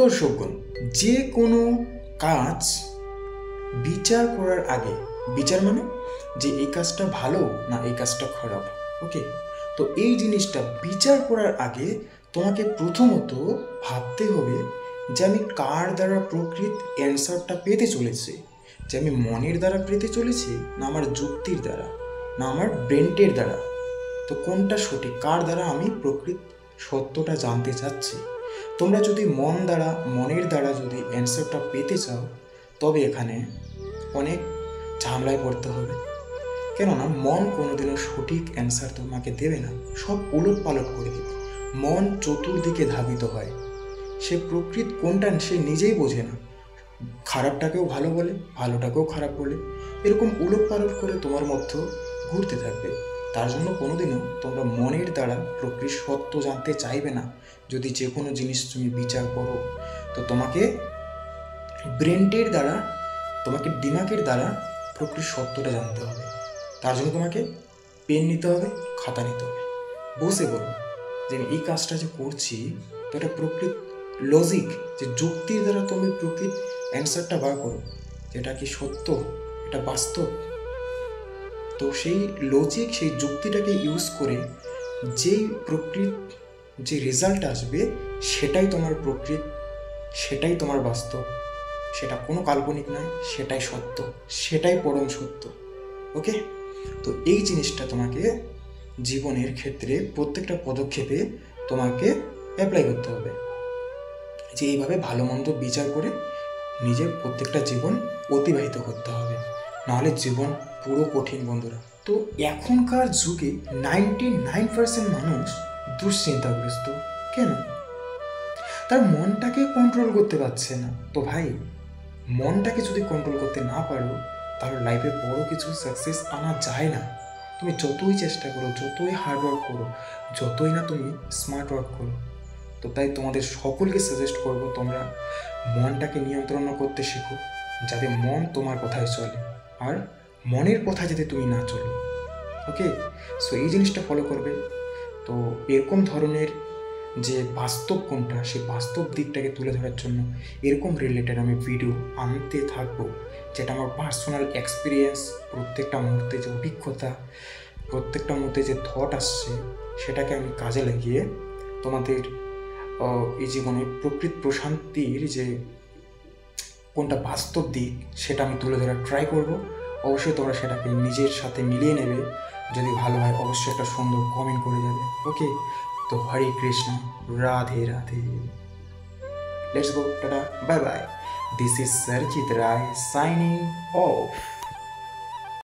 দর্শকগণ, যে কোনো কাজ বিচার করার আগে, বিচার মানে যে এই কাজটা ভালো না এই কাজটা খারাপ, ওকে? তো এই জিনিসটা বিচার করার আগে তোমাকে প্রথমত ভাবতে হবে যে আমি কার দ্বারা প্রকৃত অ্যান্সারটা পেতে চলেছি, যে আমি মনের দ্বারা পেতে চলেছি না আমার যুক্তির দ্বারা না আমার ব্রেনটের দ্বারা। তো কোনটা সঠিক, কার দ্বারা আমি প্রকৃত সত্যটা জানতে চাচ্ছি? তোমরা যদি মনের দ্বারা যদি অ্যান্সারটা পেতে চাও, তবে এখানে অনেক ঝামেলায় পড়তে হবে। কেননা মন কোনোদিনও সঠিক অ্যান্সার তোমাকে দেবে না, সব উলট পালট করে দেবে। মন চতুর্দিকে ধাবিত হয়, সে প্রকৃত কোনটা সে নিজেই বোঝে না। খারাপটাকেও ভালো বলে, ভালোটাকেও খারাপ বলে, এরকম উলট পালট করে তোমার মধ্যে ঘুরতে থাকবে। তার জন্য কোনোদিনও তোমরা মনের দ্বারা প্রকৃত সত্য জানতে চাইবে না। যদি যে কোনো জিনিস তুমি বিচার করো, তো তোমাকে ব্রেনটের দ্বারা, তোমাকে দিমাগের দ্বারা প্রকৃত সত্যটা জানতে হবে। তার জন্য তোমাকে পেন নিতে হবে, খাতা নিতে হবে, বসে বলো যে আমি এই কাজটা যে করছি, তো এটা প্রকৃত লজিক, যে যুক্তির দ্বারা তুমি প্রকৃত অ্যান্সারটা বার করো, যেটা কি সত্য, এটা বাস্তব। তো সেই লজিক, সেই যুক্তিটাকে ইউজ করে যেই প্রকৃত যে রেজাল্ট আসবে, সেটাই তোমার প্রকৃত, সেটাই তোমার বাস্তব, সেটা কোনো কাল্পনিক নয়, সেটাই সত্য, সেটাই পরম সত্য, ওকে? তো এই জিনিসটা তোমাকে জীবনের ক্ষেত্রে প্রত্যেকটা পদক্ষেপে তোমাকে অ্যাপ্লাই করতে হবে, যে এইভাবে ভালো মন্দ বিচার করে নিজের প্রত্যেকটা জীবন অতিবাহিত করতে হবে, নাহলে জীবন পুরো কঠিন বন্ধুরা। তো এখনকার যুগে 99% মানুষ দুশ্চিন্তাগ্রস্ত। কেন? তার মনটাকে কন্ট্রোল করতে পারছে না। তো ভাই, মনটাকে যদি কন্ট্রোল করতে না পারো, তাহলে লাইফে বড় কিছু সাকসেস আনা যায় না। তুমি যতই চেষ্টা করো, যতই হার্ডওয়ার্ক করো, যতই না তুমি স্মার্ট ওয়ার্ক করো। তো তাই তোমাদের সকলকে সাজেস্ট করবো, তোমরা মনটাকে নিয়ন্ত্রণ করতে শেখো, যাতে মন তোমার কথায় চলে, আর মনের কথা যাতে তুমি না চলো, ওকে? সো এই জিনিসটা ফলো করবে। তো এরকম ধরনের যে বাস্তব কোনটা, সেই বাস্তব দিকটাকে তুলে ধরার জন্য এরকম রিলেটেড আমি ভিডিও আনতে থাকবো, যেটা আমার পার্সোনাল এক্সপিরিয়েন্স, প্রত্যেকটা মুহূর্তে যে অভিজ্ঞতা, প্রত্যেকটা মুহূর্তে যে থট আসছে, সেটাকে আমি কাজে লাগিয়ে তোমাদের এই জীবনে প্রকৃত প্রশান্তির যে কোনটা বাস্তব দিক, সেটা আমি তুলে ধরার ট্রাই করব। অবশ্যই তোমরা সেটাকে নিজের সাথে মিলিয়ে নেবে। যদি ভালো হয় অবশ্যই একটা সুন্দর কমেন্ট করে যাবে, ওকে? তো Hare Krishna, Radhe Radhe, let's go, tata, bye bye. This is Sarajit Roy signing of.